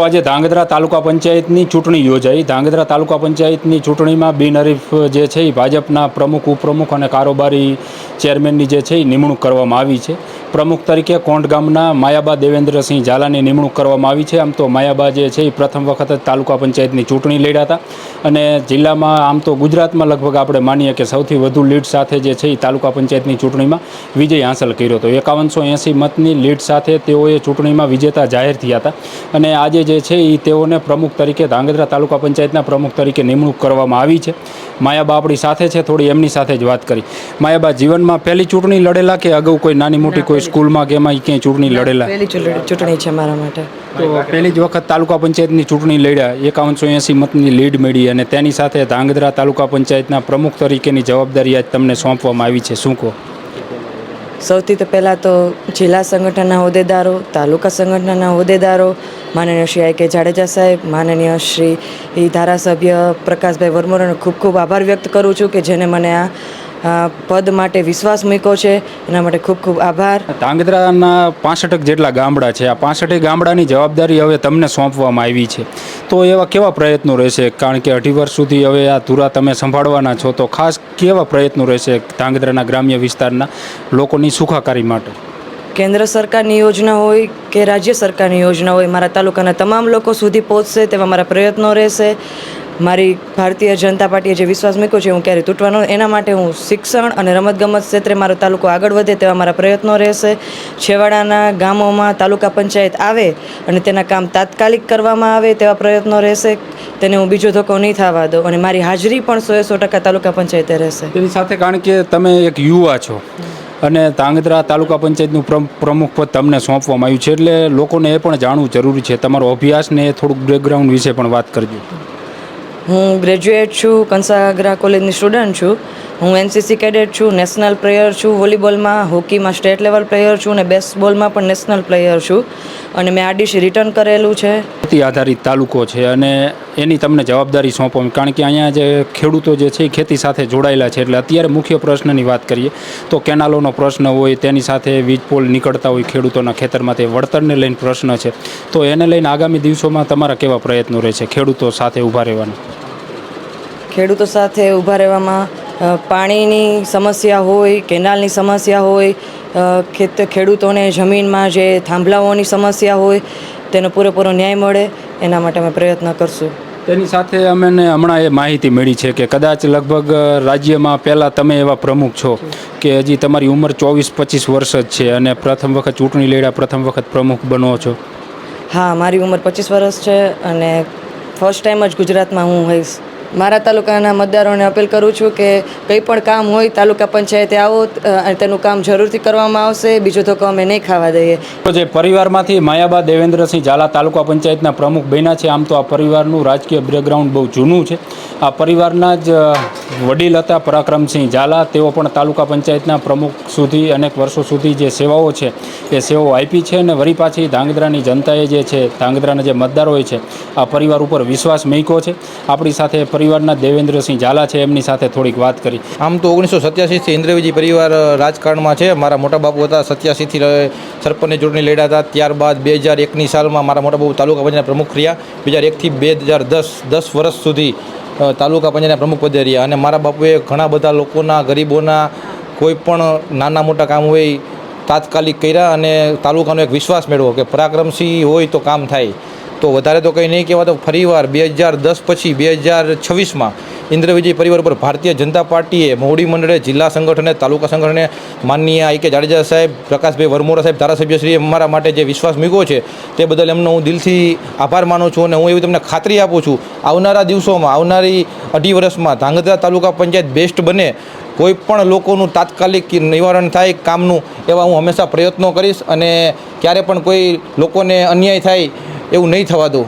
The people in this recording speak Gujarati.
આજે ધાંગધ્રા તાલુકા પંચાયતની ચૂંટણી યોજાઈ. ધાંગધ્રા તાલુકા પંચાયતની ચૂંટણીમાં બિનહરીફ જે છે એ ભાજપના પ્રમુખ, ઉપપ્રમુખ અને કારોબારી ચેરમેનની જે છે એ નિમણૂક કરવામાં આવી છે. પ્રમુખ તરીકે કોંઢ ગામના માયાબા દેવેન્દ્રસિંહ ઝાલાની નિમણૂક કરવામાં આવી છે. આમ તો માયાબા જે છે એ પ્રથમ વખત જ તાલુકા પંચાયતની ચૂંટણી લડ્યા હતા અને જિલ્લામાં આમ તો ગુજરાતમાં લગભગ આપણે માનીએ કે સૌથી વધુ લીડ સાથે જે છે એ તાલુકા પંચાયતની ચૂંટણીમાં વિજય હાંસલ કર્યો હતો. 5180 મતની લીડ સાથે તેઓએ ચૂંટણીમાં વિજેતા જાહેર થયા હતા અને આજે જે છે એ તેઓને પ્રમુખ તરીકે ધાંગધ્રા તાલુકા પંચાયતના પ્રમુખ તરીકે નિમણૂક કરવામાં આવી છે. માયાબા આપણી સાથે છે, થોડી એમની સાથે જ વાત કરી. માયાબા, જીવનમાં પહેલી ચૂંટણી લડેલા કે અગાઉ કોઈ નાની મોટી કોઈ સ્કૂલમાં કે એમાં ક્યાંય ચૂંટણી લડેલા? પહેલી ચૂંટણી છે મારા માટે. તો પહેલી જ વખત તાલુકા પંચાયતની ચૂંટણી લડ્યા, 5180 મતની લીડ મળી અને તેની સાથે ધાંગધ્રા તાલુકા પંચાયતના પ્રમુખ તરીકેની જવાબદારી આજ તમને સોંપવામાં આવી છે, શું કહો? સૌથી તો પહેલાં તો જિલ્લા સંગઠનના હોદ્દેદારો, તાલુકા સંગઠનના હોદ્દેદારો, માનનીય શ્રી આઈ કે જાડેજા સાહેબ, માનનીય શ્રી ધારાસભ્ય પ્રકાશભાઈ વરમોરાનો ખૂબ ખૂબ આભાર વ્યક્ત કરું છું કે જેને મને આ પદ માટે વિશ્વાસ મૂક્યો છે. એના માટે ખૂબ ખૂબ આભાર. ધાંગધ્રાના 65 જેટલા ગામડા છે. આ 65 ગામડાની જવાબદારી હવે તમને સોંપવામાં આવી છે, તો એવા કેવા પ્રયત્નો રહેશે? કારણ કે 2.5 વર્ષ સુધી હવે આ ધુરા તમે સંભાળવાના છો, તો ખાસ કેવા પ્રયત્નો રહેશે ધાંગધ્રાના ગ્રામ્ય વિસ્તારના લોકોની સુખાકારી માટે? કેન્દ્ર સરકારની યોજના હોય કે રાજ્ય સરકારની યોજના હોય, મારા તાલુકાના તમામ લોકો સુધી પહોંચશે તેવા મારા પ્રયત્નો રહેશે. મારી ભારતીય જનતા પાર્ટીએ જે વિશ્વાસ મૂક્યો છે હું ક્યારેય તૂટવાનો, એના માટે હું શિક્ષણ અને રમતગમત ક્ષેત્રે મારો તાલુકો આગળ વધે તેવા મારા પ્રયત્નો રહેશે. છેવાડાના ગામોમાં તાલુકા પંચાયત આવે અને તેના કામ તાત્કાલિક કરવામાં આવે તેવા પ્રયત્નો રહેશે. તેને હું બીજો ધક્કો નહીં થવા દઉં અને મારી હાજરી પણ 100% તાલુકા પંચાયતે રહેશે. તેની સાથે કારણ કે તમે એક યુવા છો અને ધાંગધ્રા તાલુકા પંચાયતનું પ્રમુખ પદ તમને સોંપવામાં આવ્યું છે, એટલે લોકોને એ પણ જાણવું જરૂરી છે. તમારો અભ્યાસ ને થોડુંક બેકગ્રાઉન્ડ વિશે પણ વાત કરજો. હું ગ્રેજ્યુએટ છું, કંસાગરા કોલેજની સ્ટુડન્ટ છું. હું એનસીસી કેડેટ છું, નેશનલ પ્લેયર છું વોલીબોલમાં, હોકીમાં સ્ટેટ લેવલ પ્લેયર છું અને બેસબોલમાં પણ નેશનલ પ્લેયર છું અને મેં આરડીસી રિટર્ન કરેલું છે. ખેતી આધારિત તાલુકો છે અને એની તમને જવાબદારી સોંપવામાં, કારણ કે અહીંયા જે ખેડૂતો જે છે એ ખેતી સાથે જોડાયેલા છે, એટલે અત્યારે મુખ્ય પ્રશ્નની વાત કરીએ તો કેનાલોનો પ્રશ્ન હોય, તેની સાથે વીજ પોલ નીકળતા હોય ખેડૂતોના ખેતરમાં, તે વળતરને લઈને પ્રશ્ન છે. તો એને લઈને આગામી દિવસોમાં તમારા કેવા પ્રયત્નો રહેશે ખેડૂતો સાથે ઊભા રહેવાના? ખેડૂતો સાથે ઊભા રહેવામાં પાણીની સમસ્યા હોય, કેનાલની સમસ્યા હોય, ખેડૂતોને જમીનમાં જે થાંભલાઓની સમસ્યા હોય તેનો પૂરેપૂરો ન્યાય મળે એના માટે અમે પ્રયત્ન કરશું. તેની સાથે અમને હમણાં એ માહિતી મળી છે કે કદાચ લગભગ રાજ્યમાં પહેલાં તમે એવા પ્રમુખ છો કે હજી તમારી ઉંમર 24-25 વર્ષ જ છે અને પ્રથમ વખત ચૂંટણી લડ્યા, પ્રથમ વખત પ્રમુખ બનો છો. હા, મારી ઉંમર 25 વર્ષ છે અને ફર્સ્ટ ટાઈમ જ ગુજરાતમાં હું હોઈશ. મારા તાલુકાના મતદારોને અપીલ કરું છું કે કંઈ પણ કામ હોય તાલુકા પંચાયતે આવો અને તેનું કામ જરૂરથી કરવામાં આવશે. બીજો ધક્કો અમે નહીં ખાવા દઈએ. જે પરિવારમાંથી માયાબા દેવેન્દ્રસિંહ ઝાલા તાલુકા પંચાયતના પ્રમુખ બન્યા છે, આમ તો આ પરિવારનું રાજકીય બેકગ્રાઉન્ડ બહુ જૂનું છે. આ પરિવારના જ વડીલ હતા પરાક્રમસિંહ ઝાલા, તેઓ પણ તાલુકા પંચાયતના પ્રમુખ સુધી અનેક વર્ષો સુધી જે સેવાઓ છે એ સેવાઓ આપી છે અને વળી પાછી ધાંગધ્રાની જનતાએ જે છે, ધાંગધ્રાના જે મતદારો હોય છે, આ પરિવાર ઉપર વિશ્વાસ મૂક્યો છે. આપણી સાથે પરિવારના દેવેન્દ્રસિંહ ઝાલા છે, એમની સાથે થોડીક વાત કરી. આમ તો 1987થી ઇન્દ્રવિજય પરિવાર રાજકારણમાં છે. મારા મોટા બાપુ હતા, 87થી સરપંચની ચૂંટણી લડ્યા હતા. ત્યારબાદ 2001ની સાલમાં મારા મોટા બાપુ તાલુકા પંચાયતના પ્રમુખ રહ્યા. 2001થી 2010 10 વર્ષ સુધી તાલુકા પંચાયતના પ્રમુખ પદે રહ્યા અને મારા બાપુએ ઘણા બધા લોકોના, ગરીબોના કોઈ પણ નાના મોટા કામ હોય તાત્કાલિક કર્યા અને તાલુકાનો એક વિશ્વાસ મેળવો કે પરાક્રમસિંહ હોય તો કામ થાય. તો વધારે તો કંઈ નહીં કહેવાતો. ફરીવાર 2010 પછી 2026માં ઇન્દ્રવિજય પરિવાર પર ભારતીય જનતા પાર્ટીએ, મોવડી મંડળે, જિલ્લા સંગઠને, તાલુકા સંગઠને, માનનીય આઈ કે જાડેજા સાહેબ, પ્રકાશભાઈ વરમોરા સાહેબ, ધારાસભ્યશ્રીએ અમારા માટે જે વિશ્વાસ મૂક્યો છે તે બદલ એમનો હું દિલથી આભાર માનું છું અને હું એવી તમને ખાતરી આપું છું આવનારા દિવસોમાં, આવનારી 2.5 વર્ષમાં ધાંગધ્રા તાલુકા પંચાયત બેસ્ટ બને, કોઈ પણ લોકોનું તાત્કાલિક નિવારણ થાય કામનું, એવા હું હંમેશા પ્રયત્નો કરીશ અને ક્યારે પણ કોઈ લોકોને અન્યાય થાય એવું નહીં થવા દઉં.